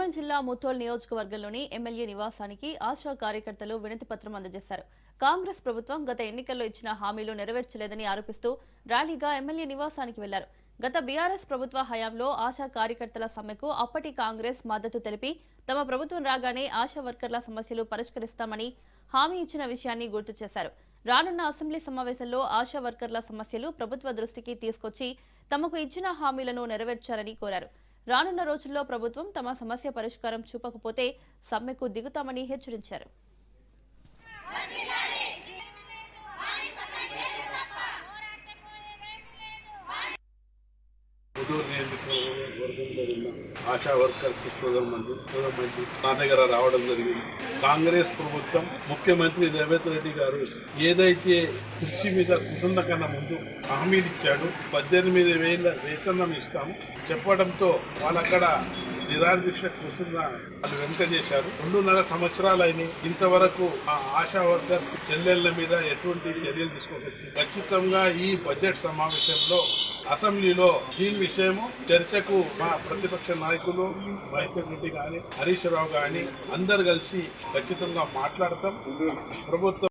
నిర్మల్ జిల్లా ముథోల్ నియోజకవర్గంలోని ఎమ్మెల్యే నివాసానికి ఆశా కార్యకర్తలు వినతి పత్రం అందజేశారు. కాంగ్రెస్ ప్రభుత్వం గత ఎన్నికల్లో ఇచ్చిన హామీలు నెరవేర్చలేదని ఆరోపిస్తూ ర్యాలీగా ఎమ్మెల్యే నివాసానికి వెళ్లారు. గత బీఆర్ఎస్ ప్రభుత్వ హయాంలో ఆశా కార్యకర్తల సమ్మెకు అప్పటి కాంగ్రెస్ మద్దతు తెలిపి తమ ప్రభుత్వం రాగానే ఆశా వర్కర్ల సమస్యలు పరిష్కరిస్తామని హామీ ఇచ్చిన విషయాన్ని గుర్తు చేశారు. రానున్న అసెంబ్లీ సమావేశంలో ఆశా వర్కర్ల సమస్యలు ప్రభుత్వ దృష్టికి తీసుకొచ్చి తమకు ఇచ్చిన హామీలను నెరవేర్చాలని కోరారు. రానున్న రోజుల్లో ప్రభుత్వం తమ సమస్య పరిష్కారం చూపకపోతే సమ్మెకు దిగుతామని హెచ్చరించారు. ఆశా వర్కర్స్ మంది నా దగ్గర రావడం జరిగింది. కాంగ్రెస్ ప్రభుత్వం ముఖ్యమంత్రి రేవంత్ రెడ్డి గారు ఏదైతే కుర్చీ మీద కూర్చున్న కన్నా ముందు హామీలు ఇచ్చాడు, 18,000 వేతనం ఇస్తాము చెప్పడంతో వాళ్ళక్కడ నిరాదీక్ష కూర్చున్న వాళ్ళు వెనుక చేశారు. 2.5 సంవత్సరాలైన ఇంతవరకు ఆ ఆశా వర్కర్ చెల్లెళ్ల మీద ఎటువంటి చర్యలు తీసుకోవచ్చు. ఖచ్చితంగా ఈ బడ్జెట్ సమావేశంలో అసెంబ్లీలో దీని విషయము చర్చకు మా ప్రతిపక్ష నాయకులు మహేశ్వర్ రెడ్డి గాని, హరీష్ రావు గాని అందరు కలిసి ఖచ్చితంగా మాట్లాడతాం. ప్రభుత్వం